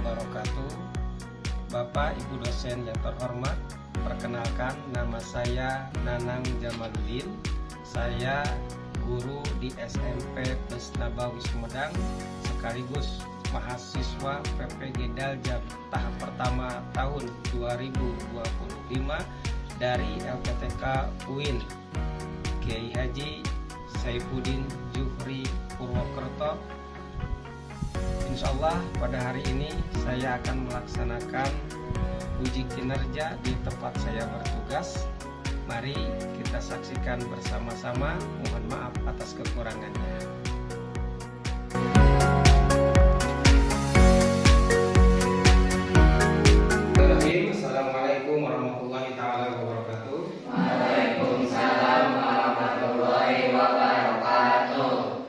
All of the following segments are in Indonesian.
wabarakatuh. Bapak Ibu dosen yang terhormat, perkenalkan nama saya Nanang Jamaluddin. Saya guru di SMP Plus Nabawi Sumedang sekaligus mahasiswa PPG Daljab tahap pertama tahun 2025 dari LPTK UIN Kiai Haji Saifuddin Juhri Purwokerto. Insya Allah pada hari ini saya akan melaksanakan uji kinerja di tempat saya bertugas. Mari kita saksikan bersama-sama. Mohon maaf atas kekurangannya. Assalamualaikum warahmatullahi taala wabarakatuh. Waalaikumsalam warahmatullahi wabarakatuh.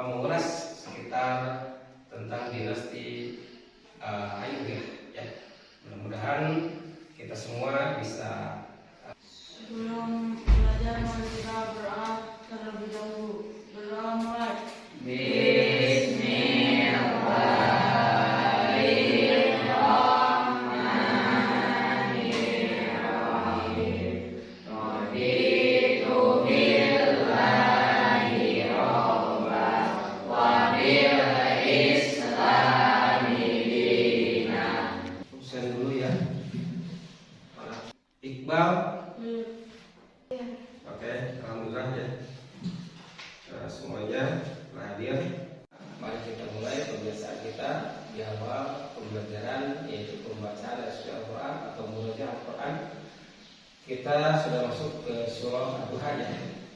Mengulas sekitar tentang dinasti Ayyubiyah ya. Mudah-mudahan kita semua bisa. Sebelum belajar mari kita berdoa terlebih dahulu. Berdoa mulai. Iqbal, oke, alhamdulillah ya. Nah, semuanya telah hadir. Mari kita mulai pembiasaan kita di awal pembelajaran, yaitu pembacaan Al-Quran atau murojaah Al-Quran. Kita sudah masuk ke surah Ad-Duha ya.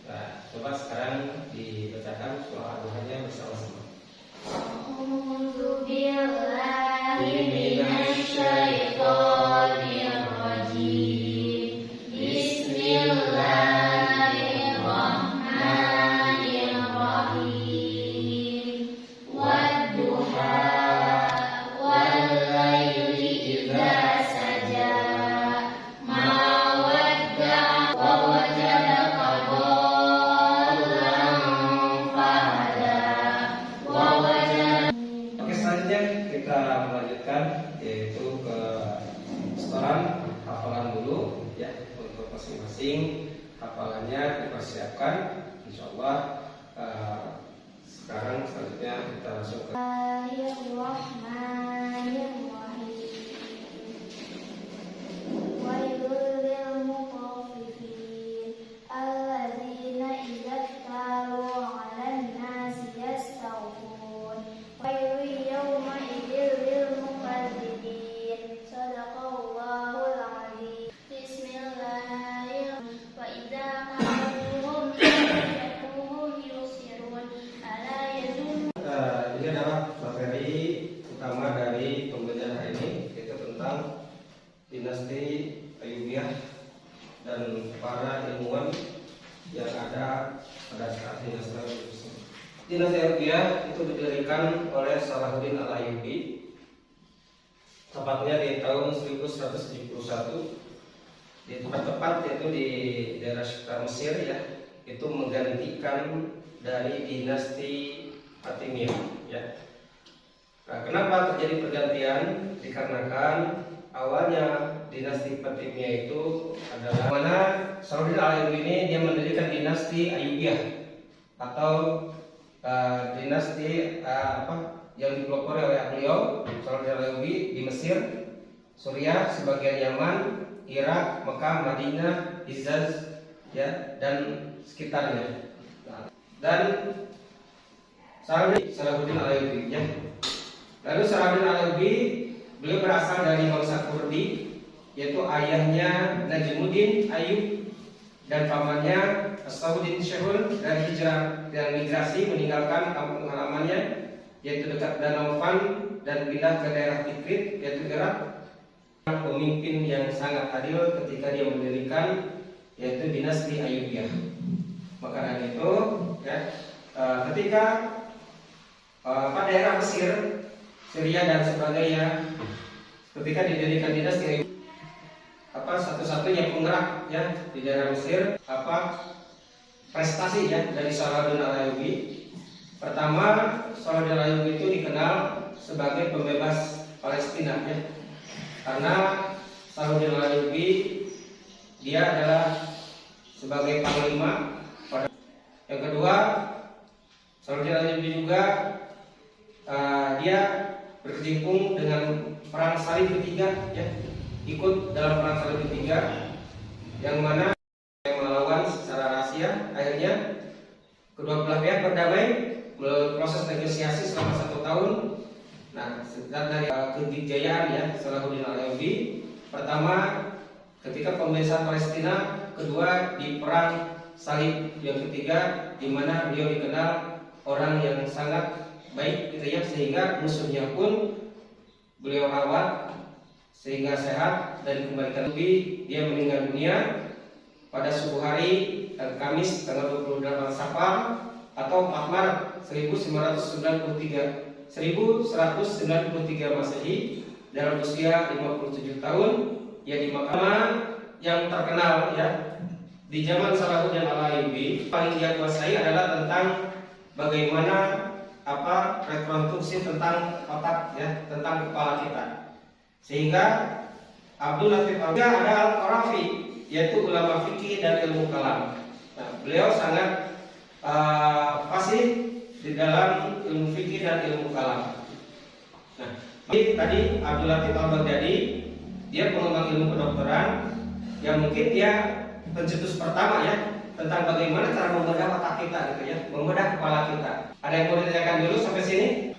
Nah, coba sekarang dibacakan surah Ad-Duhanya bersama-sama. A'udzu billahi minasy syaithanir rajim. Bismillahirrahmanirrahim. Wadduha wallayli idza saja. Ma wadda'a wa wajadaka dhallan fahada. Wa wajadaka. Oke, selanjutnya kita melanjutkan yaitu ke setoran hafalan dulu ya, untuk masing-masing hafalannya dipersiapkan. Insyaallah sekarang selanjutnya kita langsung ke dinasti Ayyubiyah dan para ilmuwan yang ada pada saat dinasti Ayyubiyah. Dinasti Ayyubiyah itu didirikan oleh Salahuddin Al-Ayyubi, tepatnya di tahun 1171 di tempat tepat yaitu di daerah sekitar Mesir ya. Itu menggantikan dari dinasti Fatimiyah ya. Nah, kenapa terjadi pergantian? Dikarenakan awalnya dinasti Fatimiyah itu adalah mana Salahuddin Al-Ayyubi ini dia mendirikan dinasti Ayyubiyah atau dinasti yang dipelopori oleh beliau Salahuddin Al-Ayyubi di Mesir, Suriah, sebagian Yaman, Irak, Mekah, Madinah, Hijaz ya dan sekitarnya. Dan Salahuddin Al-Ayyubi ya. Lalu Salahuddin Al-Ayyubi beliau berasal dari bangsa Kurdi, yaitu ayahnya Najmuddin Ayyub dan pamannya As-Sauddin Syahul dari hijrah dan migrasi meninggalkan kampung halamannya yaitu dekat Danau Van dan pindah ke daerah Tikrit yaitu Irak. Pemimpin yang sangat adil ketika dia mendirikan yaitu dinasti Ayyubiyah. Maka dari itu ya, ketika pada daerah Mesir, Syria dan sebagainya, ketika didirikan dinasti Ayyubiyah, satu-satunya penggerak ya di daerah Mesir prestasi ya dari Salahuddin Al-Ayyubi. Pertama, Salahuddin Al-Ayyubi itu dikenal sebagai pembebas Palestina ya. Karena Salahuddin Al-Ayyubi dia adalah sebagai panglima. Yang kedua, Salahuddin Al-Ayyubi juga dia berkecimpung dengan perang salib ketiga ya, ikut dalam perang salib ketiga yang mana melawan secara rahasia. Akhirnya kedua belah pihak berdamai melalui proses negosiasi selama 1 tahun. Nah, dari kejayaan ya Salahuddin Al-Ayyubi, pertama ketika pembebasan Palestina, kedua di perang salib yang ketiga, di mana beliau dikenal orang yang sangat baik gitu ya, sehingga musuhnya pun beliau rawat sehingga sehat dan dikembalikan. Lebih dia meninggal dunia pada subuh hari Kamis tanggal 28 Safar atau 4 Maret 1193 Masehi dalam usia 57 tahun, ya di mahkamah yang terkenal ya di zaman Salahuddin Al-Ayyubi. Paling dia kuasai adalah tentang bagaimana rekonstruksi tentang otak ya, tentang kepala kita. Sehingga Abdul Latif ada Al-Qarafi, yaitu ulama fikih dan ilmu kalam. Nah, beliau sangat fasih di dalam ilmu fikih dan ilmu kalam. Nah, tadi Abdul Latif Al-Baghdadi, dia pengembang ilmu kedokteran yang mungkin dia pencetus pertama ya tentang bagaimana cara membedah otak kita gitu ya, membedah kepala kita. Ada yang mau ditanyakan dulu sampai sini?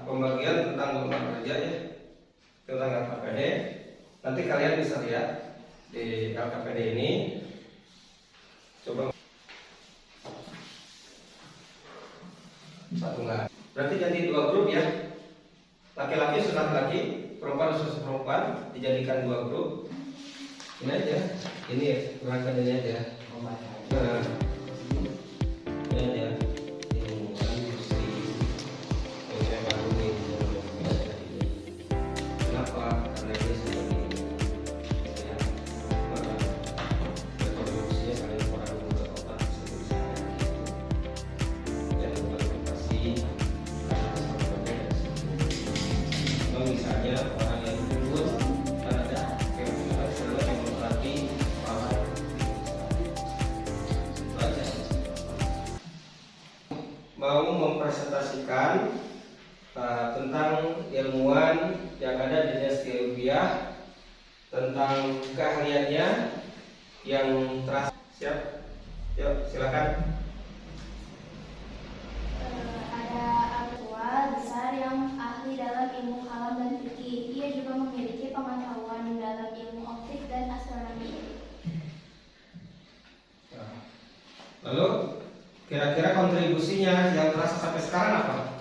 Pembagian tentang lembaga kerja ya, tentang LKPD. Nanti kalian bisa lihat di LKPD ini. Coba satu enggak. Berarti jadi 2 grup ya. Laki-laki sudah laki, perempuan sudah perempuan, dijadikan 2 grup. Ini aja, ini kurangkan ini aja. Nah, ini aja. Kenapa? Karena ini seperti ini. Ya, reproduksinya kalian kurang untuk otak seperti ini. Jangan terprovokasi. Misalnya orang yang lulus ada mau mempresentasikan tentang ilmuwan yang ada di dinasti Ayyubiyah, tentang keahliannya yang terasa. Siap? Yuk, silakan. Ada aktual besar yang ahli dalam ilmu kalam dan fikih. Ia juga memiliki pengetahuan dalam ilmu optik dan astronomi. Lalu kira-kira kontribusinya yang terasa sampai sekarang apa?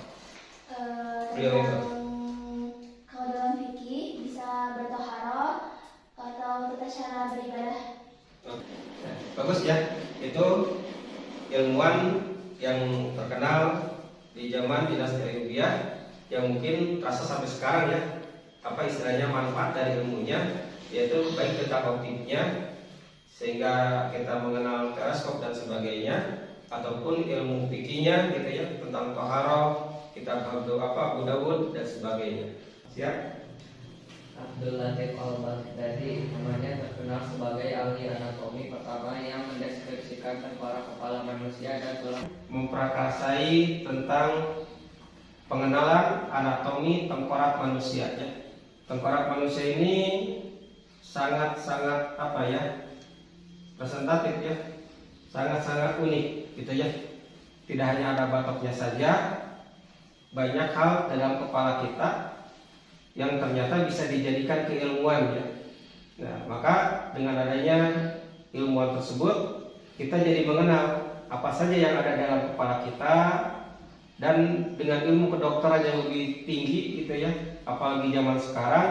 Kalau dalam fikih bisa bertoharoh atau tata cara beribadah. Bagus ya, itu ilmuwan yang terkenal di zaman dinasti Ayyubiyah yang mungkin terasa sampai sekarang ya, apa istilahnya, manfaat dari ilmunya, yaitu baik tentang optiknya sehingga kita mengenal teleskop dan sebagainya, ataupun ilmu fikihnya gitu ya, tentang taharah, kitab Abu Dawud dan sebagainya. Siap? Abdul Latif Al-Baghdadi namanya terkenal sebagai ahli anatomi pertama yang mendeskripsikan tengkorak kepala manusia dan tulang. Memprakarsai tentang pengenalan anatomi tengkorak manusia ya. Tengkorak manusia ini sangat-sangat presentatif ya, sangat-sangat unik gitu ya. Tidak hanya ada batoknya saja, banyak hal dalam kepala kita yang ternyata bisa dijadikan keilmuan ya. Nah, maka dengan adanya ilmuwan tersebut, kita jadi mengenal apa saja yang ada dalam kepala kita, dan dengan ilmu kedokteran yang lebih tinggi gitu ya, apalagi zaman sekarang,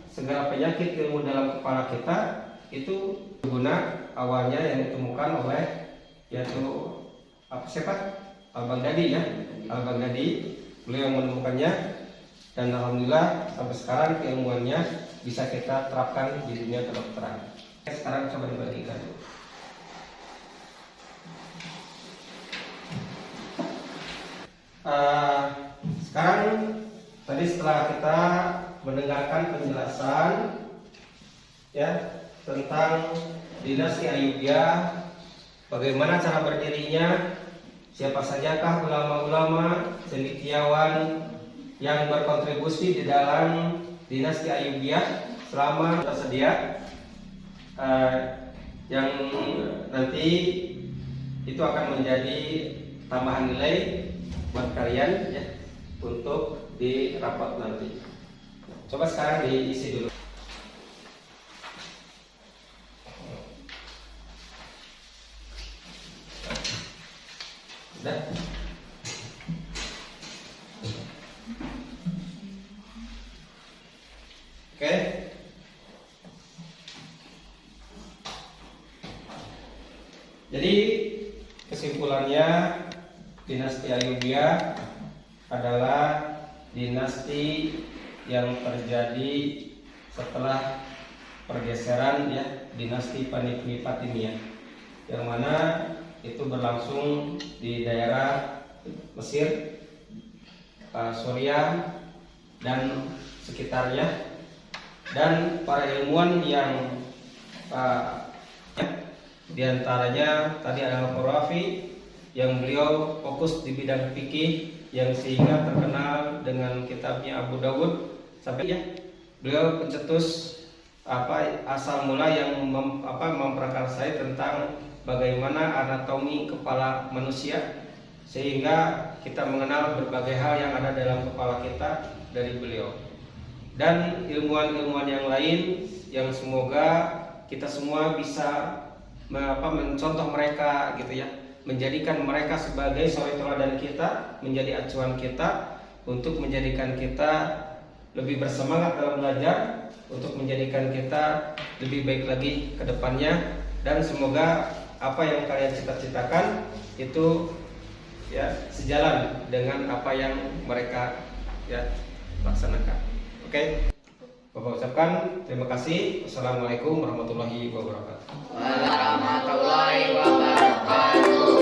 segala penyakit ilmu dalam kepala kita itu guna awalnya yang ditemukan oleh yaitu siapa? Al-Baghdadi ya. Al-Baghdadi, beliau yang menemukannya. Dan alhamdulillah sampai sekarang keilmuannya bisa kita terapkan di dunia kedokteran. Sekarang coba dibagikan. Sekarang tadi setelah kita mendengarkan penjelasan ya tentang dinasti Ayyubiyah, bagaimana cara berdirinya, siapa sajakah ulama-ulama cendekiawan yang berkontribusi di dalam dinasti Ayyubiyah selama tersedia, yang nanti itu akan menjadi tambahan nilai buat kalian ya untuk di rapat nanti. Coba sekarang diisi dulu. Sudah? Oke. Jadi kesimpulannya, dinasti Ayyubiyah adalah dinasti yang terjadi setelah pergeseran ya dinasti Fatimiyah, yang mana itu berlangsung di daerah Mesir, Suriah dan sekitarnya. Dan para ilmuwan yang diantaranya tadi ada Al-Qurafi yang beliau fokus di bidang fikih, yang sehingga terkenal dengan kitabnya Abu Dawud, sampai ya beliau pencetus asal mula yang memprakarsai tentang bagaimana anatomi kepala manusia, sehingga kita mengenal berbagai hal yang ada dalam kepala kita dari beliau. Dan ilmuwan-ilmuwan yang lain yang semoga kita semua bisa mencontoh mereka gitu ya, menjadikan mereka sebagai suri teladan kita, menjadi acuan kita untuk menjadikan kita lebih bersemangat dalam belajar, untuk menjadikan kita lebih baik lagi ke depannya. Dan semoga apa yang kalian cita-citakan itu ya sejalan dengan apa yang mereka ya laksanakan. Oke, Bapak ucapkan terima kasih. Wassalamualaikum warahmatullahi wabarakatuh. Warahmatullahi wabarakatuh.